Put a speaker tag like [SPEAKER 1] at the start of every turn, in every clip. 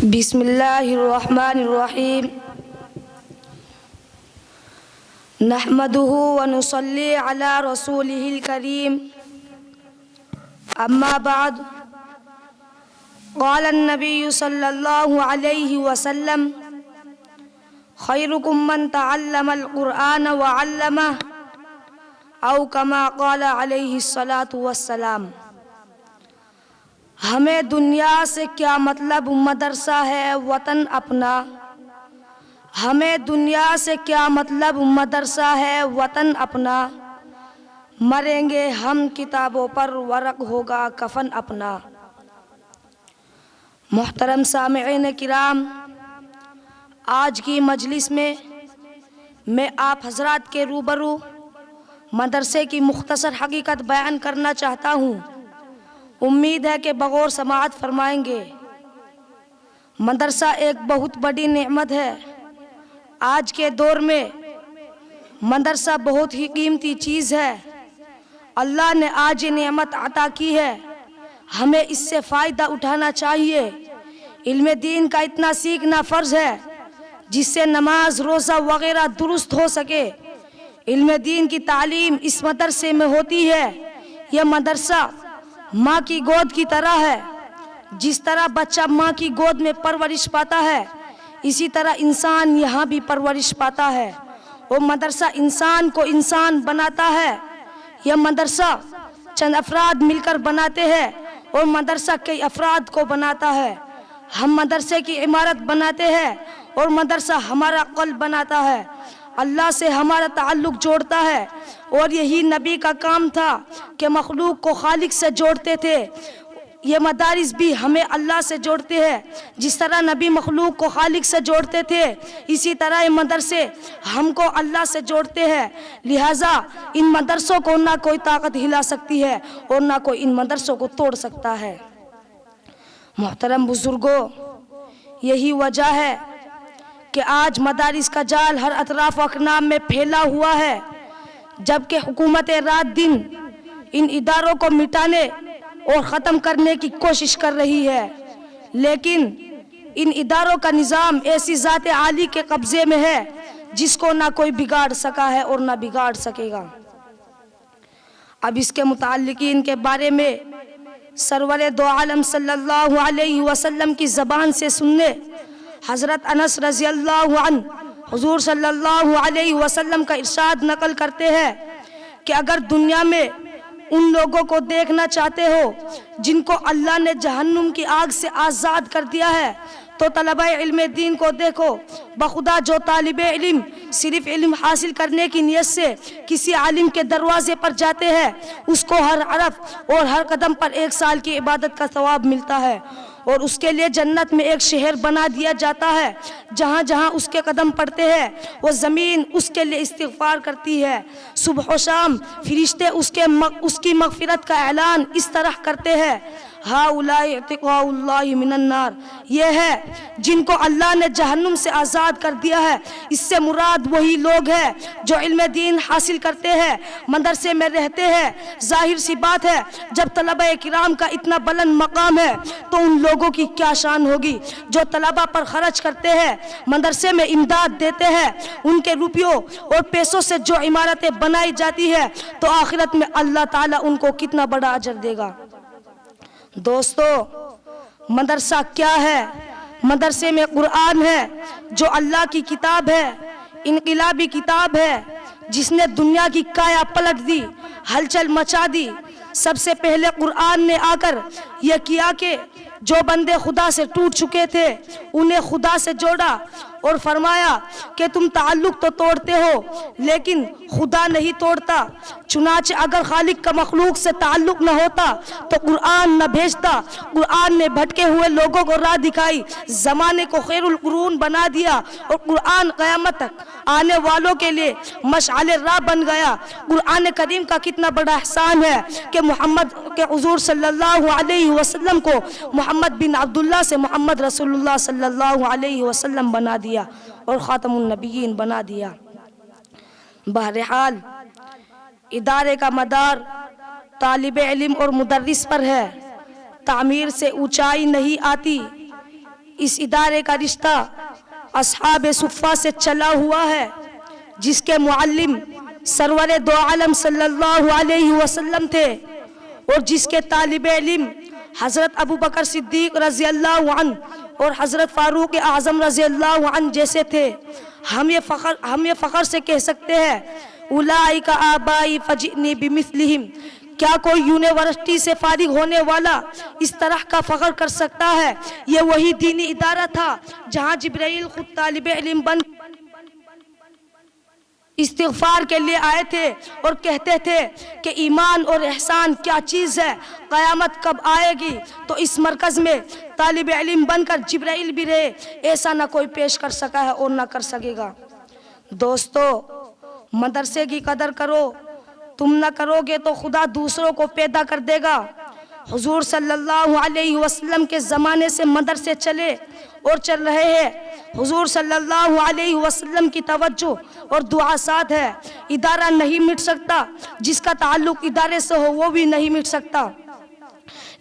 [SPEAKER 1] بسم اللہ الرحمن الرحیم نحمده ونصلی علی رسولہ الکریم اما بعد قال النبی صلی اللہ علیہ وسلم خیرکم من تعلم القرآن وعلمہ او کما قال علیہ الصلاۃ والسلام۔ ہمیں دنیا سے کیا مطلب، مدرسہ ہے وطن اپنا۔ ہمیں دنیا سے کیا مطلب، مدرسہ ہے وطن اپنا۔ مریں گے ہم کتابوں پر، ورق ہوگا کفن اپنا۔ محترم سامعین کرام، آج کی مجلس میں آپ حضرات کے روبرو مدرسے کی مختصر حقیقت بیان کرنا چاہتا ہوں۔ امید ہے کہ بغور سماعت فرمائیں گے۔ مدرسہ ایک بہت بڑی نعمت ہے۔ آج کے دور میں مدرسہ بہت ہی قیمتی چیز ہے۔ اللہ نے آج یہ نعمت عطا کی ہے، ہمیں اس سے فائدہ اٹھانا چاہیے۔ علم دین کا اتنا سیکھنا فرض ہے جس سے نماز روزہ وغیرہ درست ہو سکے۔ علم دین کی تعلیم اس مدرسے میں ہوتی ہے۔ یہ مدرسہ ماں کی گود کی طرح ہے۔ جس طرح بچہ ماں کی گود میں پرورش پاتا ہے، اسی طرح انسان یہاں بھی پرورش پاتا ہے۔ وہ مدرسہ انسان کو انسان بناتا ہے۔ یہ مدرسہ چند افراد مل کر بناتے ہیں اور مدرسہ کئی افراد کو بناتا ہے۔ ہم مدرسے کی عمارت بناتے ہیں اور مدرسہ ہمارا قلب بناتا ہے، اللہ سے ہمارا تعلق جوڑتا ہے۔ اور یہی نبی کا کام تھا کہ مخلوق کو خالق سے جوڑتے تھے۔ یہ مدارس بھی ہمیں اللہ سے جوڑتے ہیں۔ جس طرح نبی مخلوق کو خالق سے جوڑتے تھے، اسی طرح یہ مدرسے ہم کو اللہ سے جوڑتے ہیں۔ لہٰذا ان مدرسوں کو نہ کوئی طاقت ہلا سکتی ہے اور نہ کوئی ان مدرسوں کو توڑ سکتا ہے۔ محترم بزرگوں، یہی وجہ ہے کہ آج مدارس کا جال ہر اطراف و اکنام میں پھیلا ہوا ہے، جبکہ حکومت رات دن ان اداروں کو مٹانے اور ختم کرنے کی کوشش کر رہی ہے، لیکن ان اداروں کا نظام ایسی ذات عالی کے قبضے میں ہے جس کو نہ کوئی بگاڑ سکا ہے اور نہ بگاڑ سکے گا۔ اب اس کے متعلقین کے بارے میں سرور دو عالم صلی اللہ علیہ وسلم کی زبان سے سننے حضرت انس رضی اللہ عنہ حضور صلی اللہ علیہ وسلم کا ارشاد نقل کرتے ہیں کہ اگر دنیا میں ان لوگوں کو دیکھنا چاہتے ہو جن کو اللہ نے جہنم کی آگ سے آزاد کر دیا ہے تو طلبہ علم دین کو دیکھو۔ بخدا جو طالب علم صرف علم حاصل کرنے کی نیت سے کسی عالم کے دروازے پر جاتے ہیں، اس کو ہر حرف اور ہر قدم پر 1 سال کی عبادت کا ثواب ملتا ہے، اور اس کے لیے جنت میں ایک شہر بنا دیا جاتا ہے۔ جہاں جہاں اس کے قدم پڑتے ہیں وہ زمین اس کے لیے استغفار کرتی ہے۔ صبح و شام فرشتے اس کی مغفرت کا اعلان اس طرح کرتے ہیں، ہؤلاء اتقاء اللہ من النار، یہ ہے جن کو اللہ نے جہنم سے آزاد کر دیا ہے۔ اس سے مراد وہی لوگ ہیں جو علم دین حاصل کرتے ہیں، مدرسے میں رہتے ہیں۔ ظاہر سی بات ہے، جب طلبہ کرام کا اتنا بلند مقام ہے تو ان لوگوں کی کیا شان ہوگی جو طلبہ پر خرچ کرتے ہیں، مدرسے میں امداد دیتے ہیں۔ ان کے روپیوں اور پیسوں سے جو عمارتیں بنائی جاتی ہے تو آخرت میں اللہ تعالیٰ ان کو کتنا بڑا اجر دے گا۔ دوستو، مدرسہ کیا ہے؟ مدرسے میں قرآن ہے جو اللہ کی کتاب ہے، انقلابی کتاب ہے جس نے دنیا کی کایا پلٹ دی، ہلچل مچا دی۔ سب سے پہلے قرآن نے آ کر یہ کیا کہ جو بندے خدا سے ٹوٹ چکے تھے انہیں خدا سے جوڑا اور فرمایا کہ تم تعلق تو توڑتے ہو لیکن خدا نہیں توڑتا۔ چنانچہ اگر خالق کا مخلوق سے تعلق نہ ہوتا تو قرآن نہ بھیجتا۔ قرآن نے بھٹکے ہوئے لوگوں کو راہ دکھائی، زمانے کو خیر القرون بنا دیا، اور قرآن قیامت تک آنے والوں کے لیے مشعل راہ بن گیا۔ قرآن کریم کا کتنا بڑا احسان ہے کہ محمد کے حضور صلی اللہ علیہ وسلم کو محمد بن عبداللہ سے محمد رسول اللہ صلی اللہ علیہ وسلم بنا دیا اور خاتم النبیین بنا دیا۔ بہرحال ادارے کا مدار طالب علم اور مدرس پر ہے۔ تعمیر سے اونچائی نہیں آتی، اس ادارے کا رشتہ اصحاب صفہ سے چلا ہوا ہے، جس کے معلم سرور دو عالم صلی اللہ علیہ وسلم تھے، اور جس کے طالب علم حضرت ابو بکر صدیق رضی اللہ عنہ اور حضرت فاروق اعظم رضی اللہ عنہ جیسے تھے۔ ہم یہ فخر سے کہہ سکتے ہیں اولئک آبائی فجئنی بمثلہم۔ کیا کوئی یونیورسٹی سے فارغ ہونے والا اس طرح کا فخر کر سکتا ہے؟ یہ وہی دینی ادارہ تھا جہاں جبرائیل خود طالب علم بن استغفار کے لیے آئے تھے اور کہتے تھے کہ ایمان اور احسان کیا چیز ہے، قیامت کب آئے گی؟ تو اس مرکز میں طالب علم بن کر جبرائیل بھی رہے، ایسا نہ کوئی پیش کر سکا ہے اور نہ کر سکے گا۔ دوستو، مدرسے کی قدر کرو، تم نہ کرو گے تو خدا دوسروں کو پیدا کر دے گا۔ حضور صلی اللہ علیہ وسلم کے زمانے سے مدرسے چلے اور چل رہے ہیں۔ حضور صلی اللہ علیہ وسلم کی توجہ اور دعا ساتھ ہے۔ ادارہ نہیں مٹ سکتا، جس کا تعلق ادارے سے ہو وہ بھی نہیں مٹ سکتا،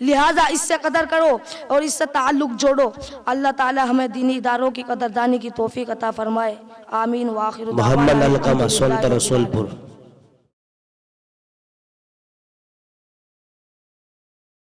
[SPEAKER 1] لہذا اس سے قدر کرو اور اس سے تعلق جوڑو۔ اللہ تعالی ہمیں دینی اداروں کی قدردانی کی توفیق عطا فرمائے، آمین۔ وآخر دعوانا
[SPEAKER 2] محمد القمہ سنت رسول پور۔